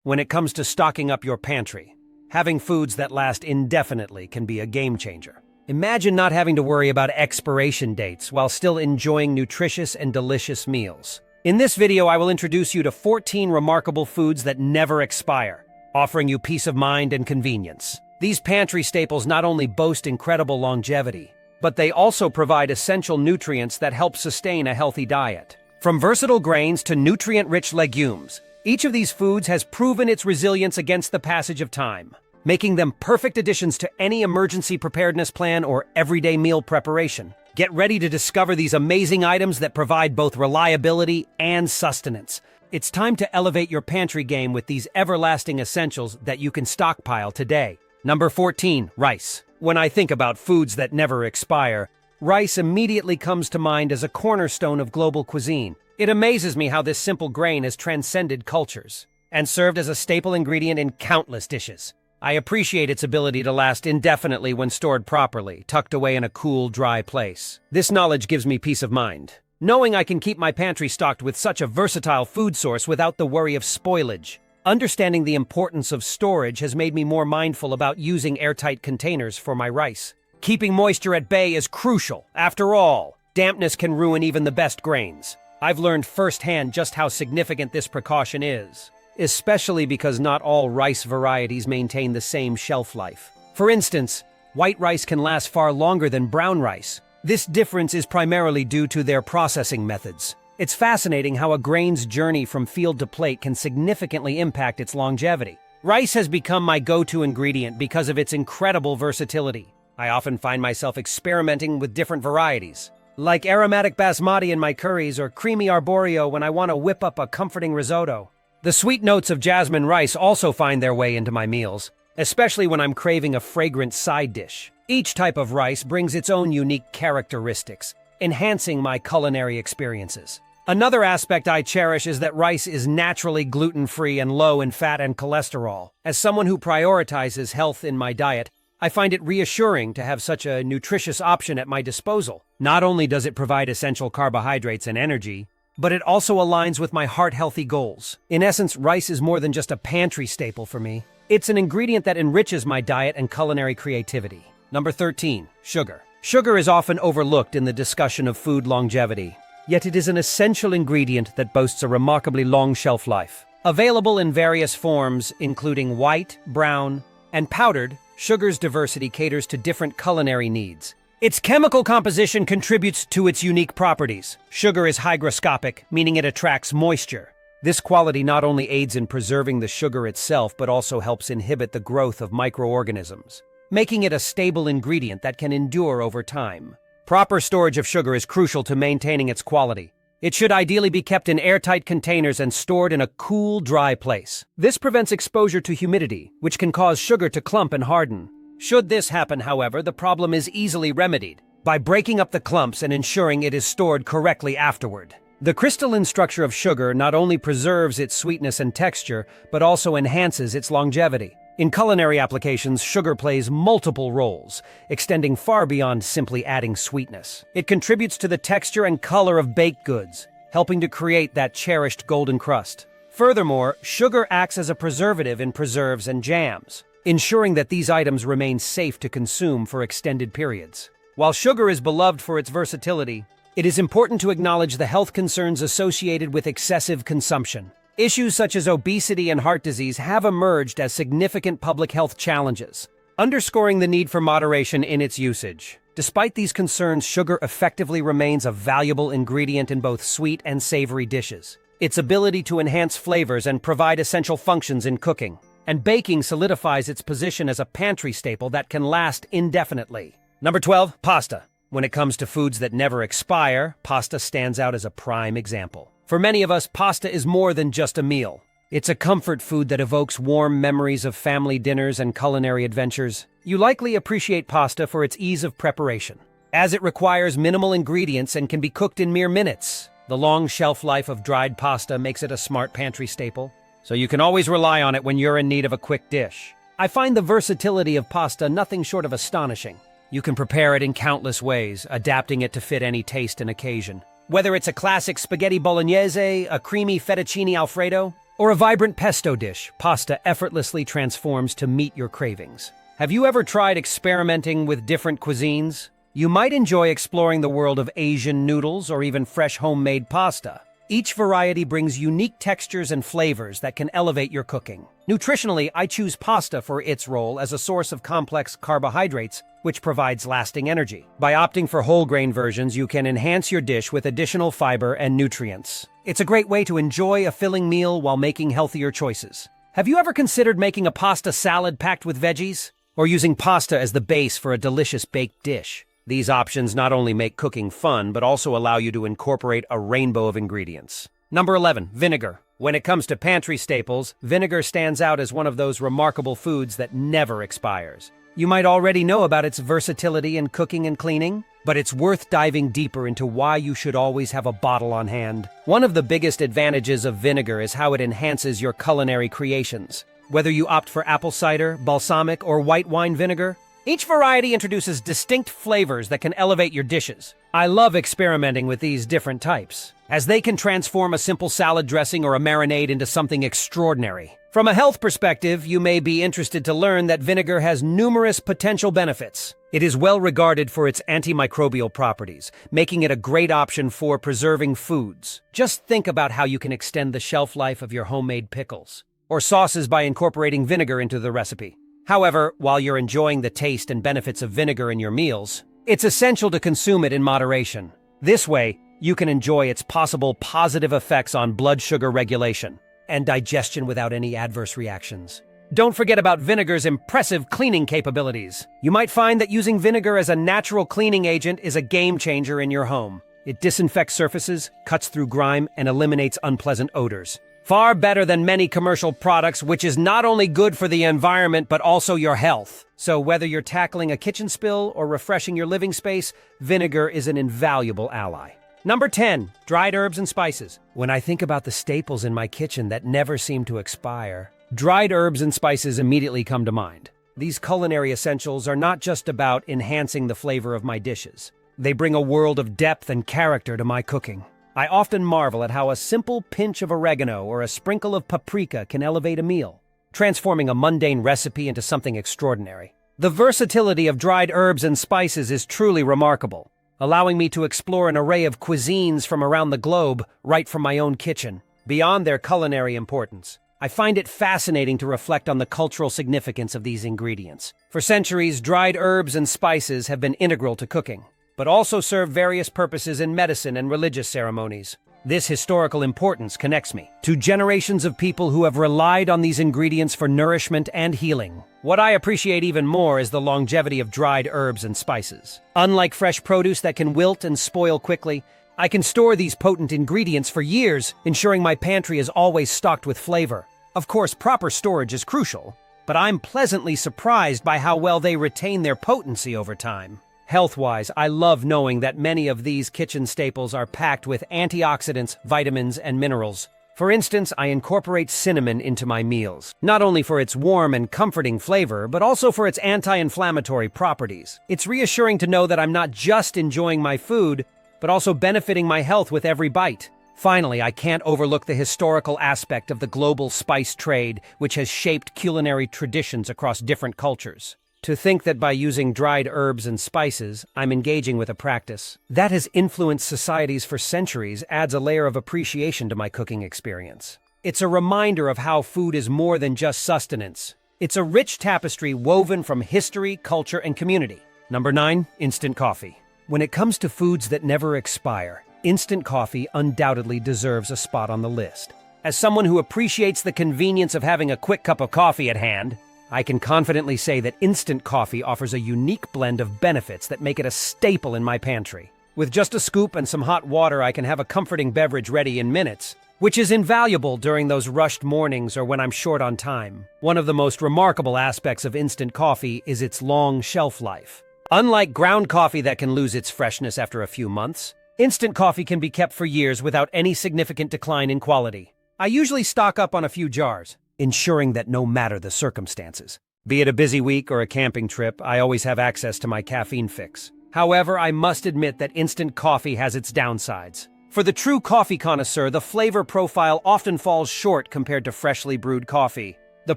When it comes to stocking up your pantry, having foods that last indefinitely can be a game changer. Imagine not having to worry about expiration dates while still enjoying nutritious and delicious meals. In this video, I will introduce you to 14 remarkable foods that never expire, offering you peace of mind and convenience. These pantry staples not only boast incredible longevity, but they also provide essential nutrients that help sustain a healthy diet. From versatile grains to nutrient-rich legumes, each of these foods has proven its resilience against the passage of time, making them perfect additions to any emergency preparedness plan or everyday meal preparation. Get ready to discover these amazing items that provide both reliability and sustenance. It's time to elevate your pantry game with these everlasting essentials that you can stockpile today. Number 14, rice. When I think about foods that never expire, rice immediately comes to mind as a cornerstone of global cuisine. It amazes me how this simple grain has transcended cultures and served as a staple ingredient in countless dishes. I appreciate its ability to last indefinitely when stored properly, tucked away in a cool, dry place. This knowledge gives me peace of mind, knowing I can keep my pantry stocked with such a versatile food source without the worry of spoilage. Understanding the importance of storage has made me more mindful about using airtight containers for my rice. Keeping moisture at bay is crucial. After all, dampness can ruin even the best grains. I've learned firsthand just how significant this precaution is, especially because not all rice varieties maintain the same shelf life. For instance, white rice can last far longer than brown rice. This difference is primarily due to their processing methods. It's fascinating how a grain's journey from field to plate can significantly impact its longevity. Rice has become my go-to ingredient because of its incredible versatility. I often find myself experimenting with different varieties, like aromatic basmati in my curries or creamy arborio when I want to whip up a comforting risotto. The sweet notes of jasmine rice also find their way into my meals, especially when I'm craving a fragrant side dish. Each type of rice brings its own unique characteristics, enhancing my culinary experiences. Another aspect I cherish is that rice is naturally gluten-free and low in fat and cholesterol. As someone who prioritizes health in my diet, I find it reassuring to have such a nutritious option at my disposal. Not only does it provide essential carbohydrates and energy, but it also aligns with my heart-healthy goals. In essence, rice is more than just a pantry staple for me. It's an ingredient that enriches my diet and culinary creativity. Number 13, sugar. Sugar is often overlooked in the discussion of food longevity, yet it is an essential ingredient that boasts a remarkably long shelf life. Available in various forms, including white, brown, and powdered, sugar's diversity caters to different culinary needs. Its chemical composition contributes to its unique properties. Sugar is hygroscopic, meaning it attracts moisture. This quality not only aids in preserving the sugar itself, but also helps inhibit the growth of microorganisms, making it a stable ingredient that can endure over time. Proper storage of sugar is crucial to maintaining its quality. It should ideally be kept in airtight containers and stored in a cool, dry place. This prevents exposure to humidity, which can cause sugar to clump and harden. Should this happen, however, the problem is easily remedied by breaking up the clumps and ensuring it is stored correctly afterward. The crystalline structure of sugar not only preserves its sweetness and texture, but also enhances its longevity. In culinary applications, sugar plays multiple roles, extending far beyond simply adding sweetness. It contributes to the texture and color of baked goods, helping to create that cherished golden crust. Furthermore, sugar acts as a preservative in preserves and jams, ensuring that these items remain safe to consume for extended periods. While sugar is beloved for its versatility, it is important to acknowledge the health concerns associated with excessive consumption. Issues such as obesity and heart disease have emerged as significant public health challenges, underscoring the need for moderation in its usage. Despite these concerns, sugar effectively remains a valuable ingredient in both sweet and savory dishes. Its ability to enhance flavors and provide essential functions in cooking and baking solidifies its position as a pantry staple that can last indefinitely. Number 12, pasta. When it comes to foods that never expire, pasta stands out as a prime example. For many of us, pasta is more than just a meal. It's a comfort food that evokes warm memories of family dinners and culinary adventures. You likely appreciate pasta for its ease of preparation, as it requires minimal ingredients and can be cooked in mere minutes. The long shelf life of dried pasta makes it a smart pantry staple, so you can always rely on it when you're in need of a quick dish. I find the versatility of pasta nothing short of astonishing. You can prepare it in countless ways, adapting it to fit any taste and occasion. Whether it's a classic spaghetti bolognese, a creamy fettuccine alfredo, Or a vibrant pesto dish, pasta effortlessly transforms to meet your cravings. Have you ever tried experimenting with different cuisines? You might enjoy exploring the world of Asian noodles or even fresh homemade pasta. Each variety brings unique textures and flavors that can elevate your cooking. Nutritionally, I choose pasta for its role as a source of complex carbohydrates, which provides lasting energy. By opting for whole grain versions, you can enhance your dish with additional fiber and nutrients. It's a great way to enjoy a filling meal while making healthier choices. Have you ever considered making a pasta salad packed with veggies? Or using pasta as the base for a delicious baked dish? These options not only make cooking fun, but also allow you to incorporate a rainbow of ingredients. Number 11, vinegar. When it comes to pantry staples, vinegar stands out as one of those remarkable foods that never expires. You might already know about its versatility in cooking and cleaning, but it's worth diving deeper into why you should always have a bottle on hand. One of the biggest advantages of vinegar is how it enhances your culinary creations. Whether you opt for apple cider, balsamic, or white wine vinegar, each variety introduces distinct flavors that can elevate your dishes. I love experimenting with these different types, as they can transform a simple salad dressing or a marinade into something extraordinary. From a health perspective, you may be interested to learn that vinegar has numerous potential benefits. It is well regarded for its antimicrobial properties, making it a great option for preserving foods. Just think about how you can extend the shelf life of your homemade pickles or sauces by incorporating vinegar into the recipe. However, while you're enjoying the taste and benefits of vinegar in your meals, it's essential to consume it in moderation. This way, you can enjoy its possible positive effects on blood sugar regulation and digestion without any adverse reactions. Don't forget about vinegar's impressive cleaning capabilities. You might find that using vinegar as a natural cleaning agent is a game changer in your home. It disinfects surfaces, cuts through grime, and eliminates unpleasant odors. Far better than many commercial products, which is not only good for the environment but also your health. So whether you're tackling a kitchen spill or refreshing your living space, vinegar is an invaluable ally. Number 10, dried herbs and spices. When I think about the staples in my kitchen that never seem to expire, dried herbs and spices immediately come to mind. These culinary essentials are not just about enhancing the flavor of my dishes. They bring a world of depth and character to my cooking. I often marvel at how a simple pinch of oregano or a sprinkle of paprika can elevate a meal, transforming a mundane recipe into something extraordinary. The versatility of dried herbs and spices is truly remarkable, allowing me to explore an array of cuisines from around the globe right from my own kitchen. Beyond their culinary importance, I find it fascinating to reflect on the cultural significance of these ingredients. For centuries, dried herbs and spices have been integral to cooking, but also serve various purposes in medicine and religious ceremonies. This historical importance connects me to generations of people who have relied on these ingredients for nourishment and healing. What I appreciate even more is the longevity of dried herbs and spices. Unlike fresh produce that can wilt and spoil quickly, I can store these potent ingredients for years, ensuring my pantry is always stocked with flavor. Of course, proper storage is crucial, but I'm pleasantly surprised by how well they retain their potency over time. Health-wise, I love knowing that many of these kitchen staples are packed with antioxidants, vitamins, and minerals. For instance, I incorporate cinnamon into my meals, not only for its warm and comforting flavor, but also for its anti-inflammatory properties. It's reassuring to know that I'm not just enjoying my food, but also benefiting my health with every bite. Finally, I can't overlook the historical aspect of the global spice trade, which has shaped culinary traditions across different cultures. To think that by using dried herbs and spices, I'm engaging with a practice that has influenced societies for centuries adds a layer of appreciation to my cooking experience. It's a reminder of how food is more than just sustenance. It's a rich tapestry woven from history, culture, and community. Number 9, instant coffee. When it comes to foods that never expire, instant coffee undoubtedly deserves a spot on the list. As someone who appreciates the convenience of having a quick cup of coffee at hand, I can confidently say that instant coffee offers a unique blend of benefits that make it a staple in my pantry. With just a scoop and some hot water, I can have a comforting beverage ready in minutes, which is invaluable during those rushed mornings or when I'm short on time. One of the most remarkable aspects of instant coffee is its long shelf life. Unlike ground coffee that can lose its freshness after a few months, instant coffee can be kept for years without any significant decline in quality. I usually stock up on a few jars, ensuring that no matter the circumstances, be it a busy week or a camping trip, I always have access to my caffeine fix. However, I must admit that instant coffee has its downsides. For the true coffee connoisseur, the flavor profile often falls short compared to freshly brewed coffee. The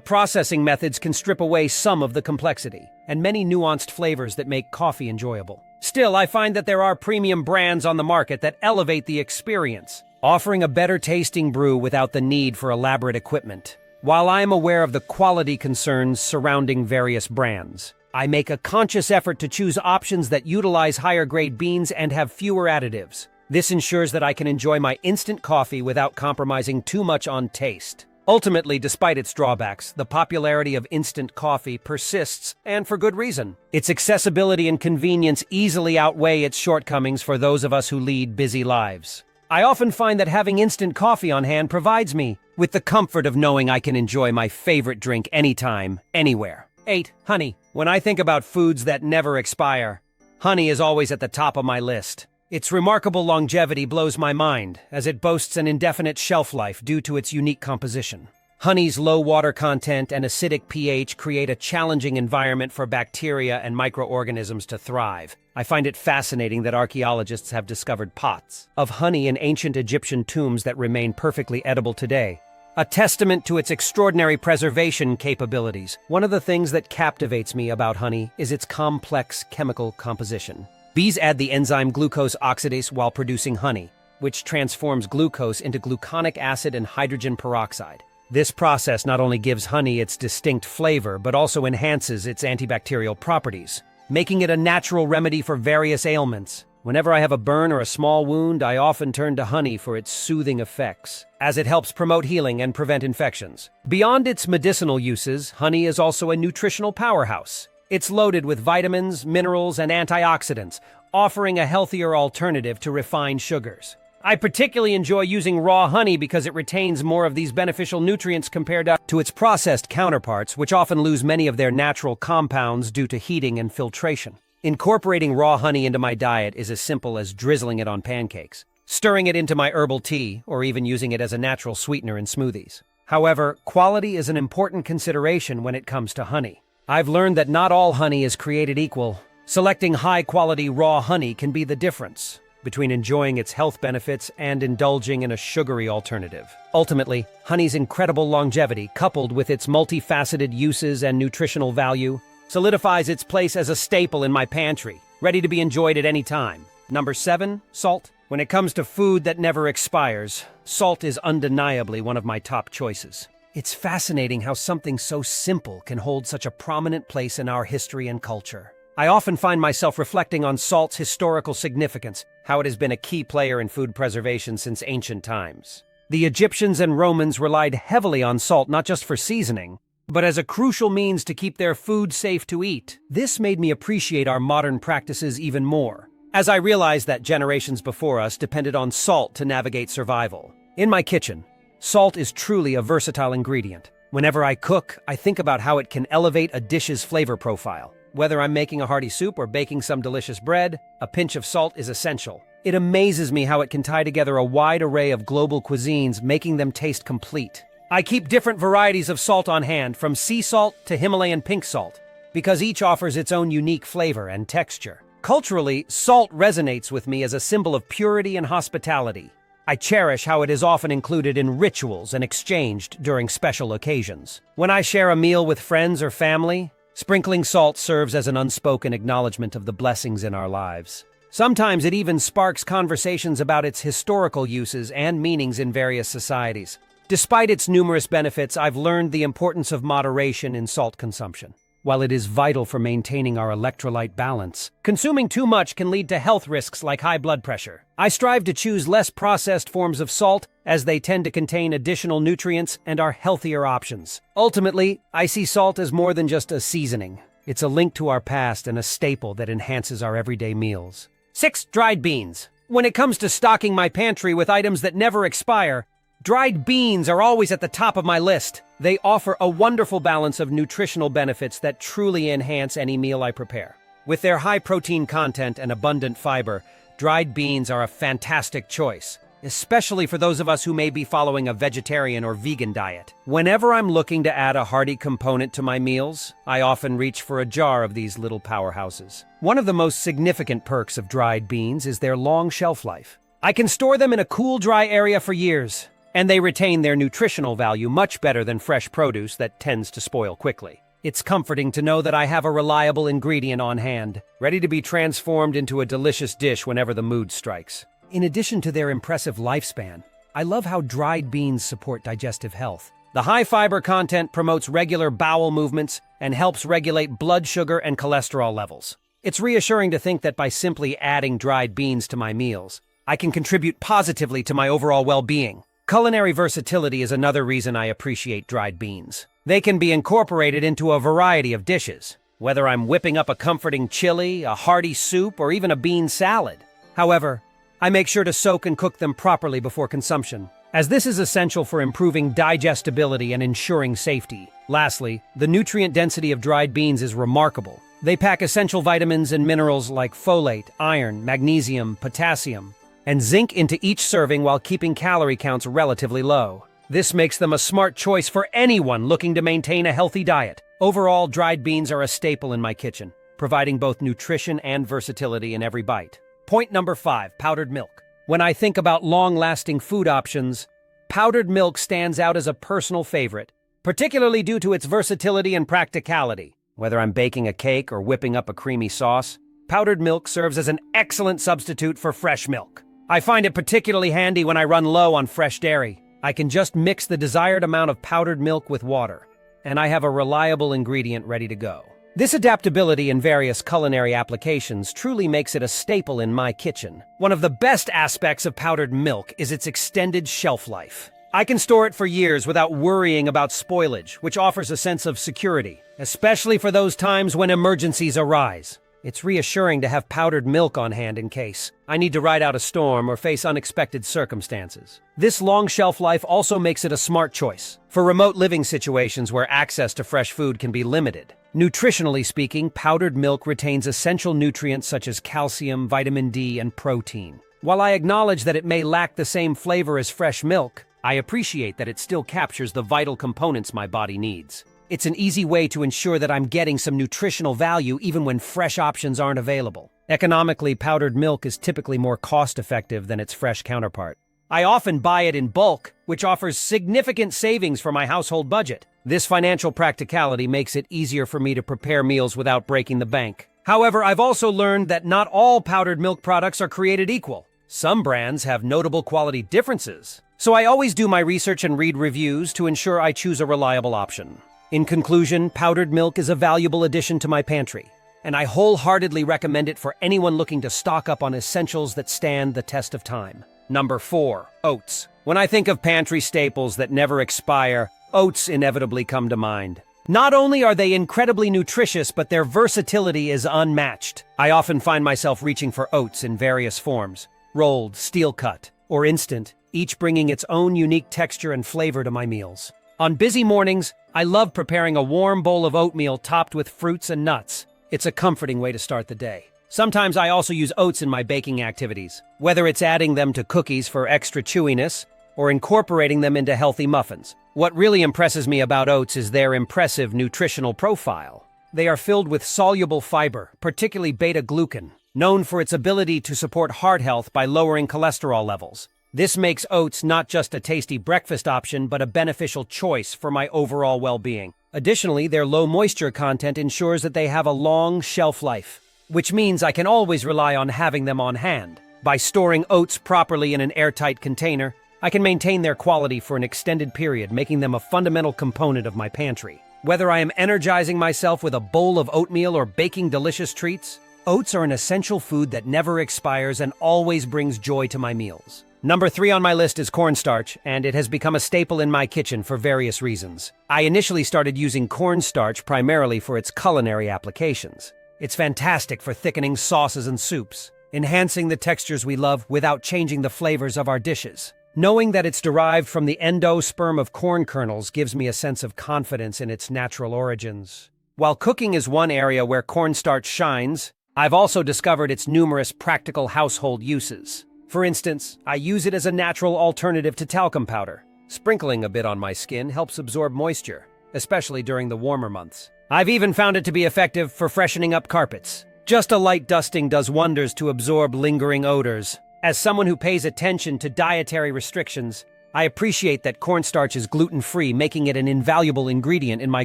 processing methods can strip away some of the complexity and many nuanced flavors that make coffee enjoyable. Still, I find that there are premium brands on the market that elevate the experience, offering a better tasting brew without the need for elaborate equipment. While I am aware of the quality concerns surrounding various brands, I make a conscious effort to choose options that utilize higher-grade beans and have fewer additives. This ensures that I can enjoy my instant coffee without compromising too much on taste. Ultimately, despite its drawbacks, the popularity of instant coffee persists, and for good reason. Its accessibility and convenience easily outweigh its shortcomings for those of us who lead busy lives. I often find that having instant coffee on hand provides me with the comfort of knowing I can enjoy my favorite drink anytime, anywhere. 8. Honey. When I think about foods that never expire, honey is always at the top of my list. Its remarkable longevity blows my mind, as it boasts an indefinite shelf life due to its unique composition. Honey's low water content and acidic pH create a challenging environment for bacteria and microorganisms to thrive. I find it fascinating that archaeologists have discovered pots of honey in ancient Egyptian tombs that remain perfectly edible today, a testament to its extraordinary preservation capabilities. One of the things that captivates me about honey is its complex chemical composition. Bees add the enzyme glucose oxidase while producing honey, which transforms glucose into gluconic acid and hydrogen peroxide. This process not only gives honey its distinct flavor, but also enhances its antibacterial properties, making it a natural remedy for various ailments. Whenever I have a burn or a small wound, I often turn to honey for its soothing effects, as it helps promote healing and prevent infections. Beyond its medicinal uses, honey is also a nutritional powerhouse. It's loaded with vitamins, minerals, and antioxidants, offering a healthier alternative to refined sugars. I particularly enjoy using raw honey because it retains more of these beneficial nutrients compared to its processed counterparts, which often lose many of their natural compounds due to heating and filtration. Incorporating raw honey into my diet is as simple as drizzling it on pancakes, stirring it into my herbal tea, or even using it as a natural sweetener in smoothies. However, quality is an important consideration when it comes to honey. I've learned that not all honey is created equal. Selecting high-quality raw honey can be the difference between enjoying its health benefits and indulging in a sugary alternative. Ultimately, honey's incredible longevity, coupled with its multifaceted uses and nutritional value, solidifies its place as a staple in my pantry, ready to be enjoyed at any time. Number 7, salt. When it comes to food that never expires, salt is undeniably one of my top choices. It's fascinating how something so simple can hold such a prominent place in our history and culture. I often find myself reflecting on salt's historical significance, how it has been a key player in food preservation since ancient times. The Egyptians and Romans relied heavily on salt not just for seasoning, but as a crucial means to keep their food safe to eat. This made me appreciate our modern practices even more, as I realized that generations before us depended on salt to navigate survival. In my kitchen, salt is truly a versatile ingredient. Whenever I cook, I think about how it can elevate a dish's flavor profile. Whether I'm making a hearty soup or baking some delicious bread, a pinch of salt is essential. It amazes me how it can tie together a wide array of global cuisines, making them taste complete. I keep different varieties of salt on hand, from sea salt to Himalayan pink salt, because each offers its own unique flavor and texture. Culturally, salt resonates with me as a symbol of purity and hospitality. I cherish how it is often included in rituals and exchanged during special occasions. When I share a meal with friends or family, sprinkling salt serves as an unspoken acknowledgement of the blessings in our lives. Sometimes it even sparks conversations about its historical uses and meanings in various societies. Despite its numerous benefits, I've learned the importance of moderation in salt consumption. While it is vital for maintaining our electrolyte balance, consuming too much can lead to health risks like high blood pressure. I strive to choose less processed forms of salt, as they tend to contain additional nutrients and are healthier options. Ultimately, I see salt as more than just a seasoning. It's a link to our past and a staple that enhances our everyday meals. 6. Dried beans. When it comes to stocking my pantry with items that never expire, dried beans are always at the top of my list. They offer a wonderful balance of nutritional benefits that truly enhance any meal I prepare. With their high protein content and abundant fiber, dried beans are a fantastic choice, especially for those of us who may be following a vegetarian or vegan diet. Whenever I'm looking to add a hearty component to my meals, I often reach for a jar of these little powerhouses. One of the most significant perks of dried beans is their long shelf life. I can store them in a cool, dry area for years, and they retain their nutritional value much better than fresh produce that tends to spoil quickly. It's comforting to know that I have a reliable ingredient on hand, ready to be transformed into a delicious dish whenever the mood strikes. In addition to their impressive lifespan, I love how dried beans support digestive health. The high fiber content promotes regular bowel movements and helps regulate blood sugar and cholesterol levels. It's reassuring to think that by simply adding dried beans to my meals, I can contribute positively to my overall well-being. Culinary versatility is another reason I appreciate dried beans. They can be incorporated into a variety of dishes, whether I'm whipping up a comforting chili, a hearty soup, or even a bean salad. However, I make sure to soak and cook them properly before consumption, as this is essential for improving digestibility and ensuring safety. Lastly, the nutrient density of dried beans is remarkable. They pack essential vitamins and minerals like folate, iron, magnesium, potassium, and zinc into each serving while keeping calorie counts relatively low. This makes them a smart choice for anyone looking to maintain a healthy diet. Overall, dried beans are a staple in my kitchen, providing both nutrition and versatility in every bite. Point number 5, powdered milk. When I think about long-lasting food options, powdered milk stands out as a personal favorite, particularly due to its versatility and practicality. Whether I'm baking a cake or whipping up a creamy sauce, powdered milk serves as an excellent substitute for fresh milk. I find it particularly handy when I run low on fresh dairy. I can just mix the desired amount of powdered milk with water, and I have a reliable ingredient ready to go. This adaptability in various culinary applications truly makes it a staple in my kitchen. One of the best aspects of powdered milk is its extended shelf life. I can store it for years without worrying about spoilage, which offers a sense of security, especially for those times when emergencies arise. It's reassuring to have powdered milk on hand in case I need to ride out a storm or face unexpected circumstances. This long shelf life also makes it a smart choice for remote living situations where access to fresh food can be limited. Nutritionally speaking, powdered milk retains essential nutrients such as calcium, vitamin D, and protein. While I acknowledge that it may lack the same flavor as fresh milk, I appreciate that it still captures the vital components my body needs. It's an easy way to ensure that I'm getting some nutritional value even when fresh options aren't available. Economically, powdered milk is typically more cost-effective than its fresh counterpart. I often buy it in bulk, which offers significant savings for my household budget. This financial practicality makes it easier for me to prepare meals without breaking the bank. However, I've also learned that not all powdered milk products are created equal. Some brands have notable quality differences, so I always do my research and read reviews to ensure I choose a reliable option. In conclusion, powdered milk is a valuable addition to my pantry, and I wholeheartedly recommend it for anyone looking to stock up on essentials that stand the test of time. Number 4, oats. When I think of pantry staples that never expire, oats inevitably come to mind. Not only are they incredibly nutritious, but their versatility is unmatched. I often find myself reaching for oats in various forms: rolled, steel-cut, or instant, each bringing its own unique texture and flavor to my meals. On busy mornings, I love preparing a warm bowl of oatmeal topped with fruits and nuts. It's a comforting way to start the day. Sometimes I also use oats in my baking activities, whether it's adding them to cookies for extra chewiness or incorporating them into healthy muffins. What really impresses me about oats is their impressive nutritional profile. They are filled with soluble fiber, particularly beta-glucan, known for its ability to support heart health by lowering cholesterol levels. This makes oats not just a tasty breakfast option, but a beneficial choice for my overall well-being. Additionally, their low moisture content ensures that they have a long shelf life, which means I can always rely on having them on hand. By storing oats properly in an airtight container, I can maintain their quality for an extended period, making them a fundamental component of my pantry. Whether I am energizing myself with a bowl of oatmeal or baking delicious treats, oats are an essential food that never expires and always brings joy to my meals. Number 3 on my list is cornstarch, and it has become a staple in my kitchen for various reasons. I initially started using cornstarch primarily for its culinary applications. It's fantastic for thickening sauces and soups, enhancing the textures we love without changing the flavors of our dishes. Knowing that it's derived from the endosperm of corn kernels gives me a sense of confidence in its natural origins. While cooking is one area where cornstarch shines, I've also discovered its numerous practical household uses. For instance, I use it as a natural alternative to talcum powder. Sprinkling a bit on my skin helps absorb moisture, especially during the warmer months. I've even found it to be effective for freshening up carpets. Just a light dusting does wonders to absorb lingering odors. As someone who pays attention to dietary restrictions, I appreciate that cornstarch is gluten-free, making it an invaluable ingredient in my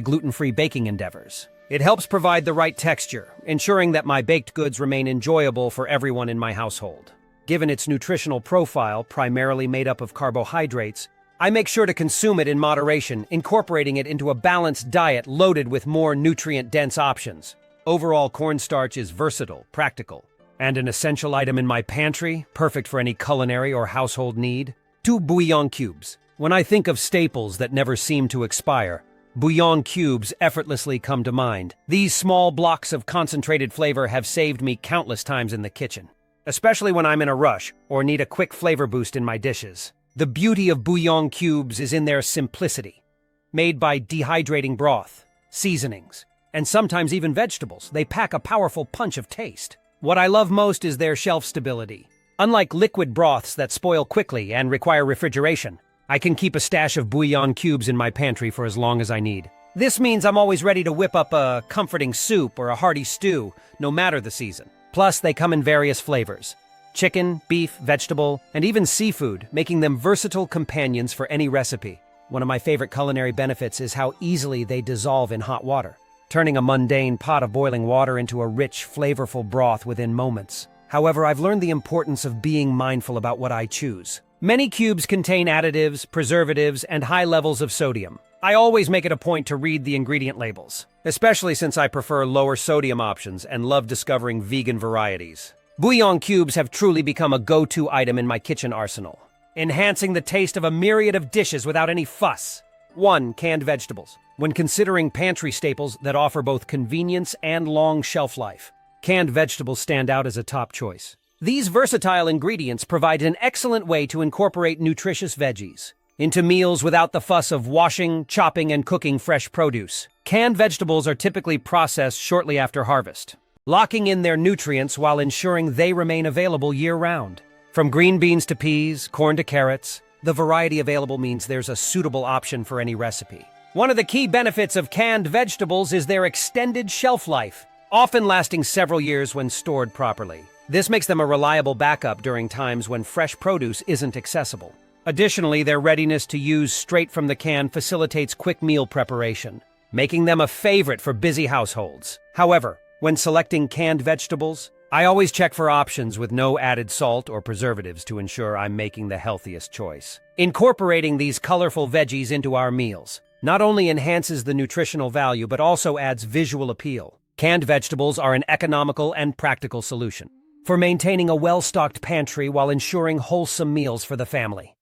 gluten-free baking endeavors. It helps provide the right texture, ensuring that my baked goods remain enjoyable for everyone in my household. Given its nutritional profile, primarily made up of carbohydrates, I make sure to consume it in moderation, incorporating it into a balanced diet loaded with more nutrient-dense options. Overall, cornstarch is versatile, practical, and an essential item in my pantry, perfect for any culinary or household need. 2 bouillon cubes. When I think of staples that never seem to expire, bouillon cubes effortlessly come to mind. These small blocks of concentrated flavor have saved me countless times in the kitchen, especially when I'm in a rush or need a quick flavor boost in my dishes. The beauty of bouillon cubes is in their simplicity. Made by dehydrating broth, seasonings, and sometimes even vegetables, they pack a powerful punch of taste. What I love most is their shelf stability. Unlike liquid broths that spoil quickly and require refrigeration, I can keep a stash of bouillon cubes in my pantry for as long as I need. This means I'm always ready to whip up a comforting soup or a hearty stew, no matter the season. Plus, they come in various flavors: chicken, beef, vegetable, and even seafood, making them versatile companions for any recipe. One of my favorite culinary benefits is how easily they dissolve in hot water, turning a mundane pot of boiling water into a rich, flavorful broth within moments. However, I've learned the importance of being mindful about what I choose. Many cubes contain additives, preservatives, and high levels of sodium. I always make it a point to read the ingredient labels, especially since I prefer lower sodium options and love discovering vegan varieties. Bouillon cubes have truly become a go-to item in my kitchen arsenal, enhancing the taste of a myriad of dishes without any fuss. 1. Canned vegetables. When considering pantry staples that offer both convenience and long shelf life, canned vegetables stand out as a top choice. These versatile ingredients provide an excellent way to incorporate nutritious veggies into meals without the fuss of washing, chopping, and cooking fresh produce. Canned vegetables are typically processed shortly after harvest, locking in their nutrients while ensuring they remain available year-round. From green beans to peas, corn to carrots, the variety available means there's a suitable option for any recipe. One of the key benefits of canned vegetables is their extended shelf life, often lasting several years when stored properly. This makes them a reliable backup during times when fresh produce isn't accessible. Additionally, their readiness to use straight from the can facilitates quick meal preparation, making them a favorite for busy households. However, when selecting canned vegetables, I always check for options with no added salt or preservatives to ensure I'm making the healthiest choice. Incorporating these colorful veggies into our meals not only enhances the nutritional value but also adds visual appeal. Canned vegetables are an economical and practical solution for maintaining a well-stocked pantry while ensuring wholesome meals for the family.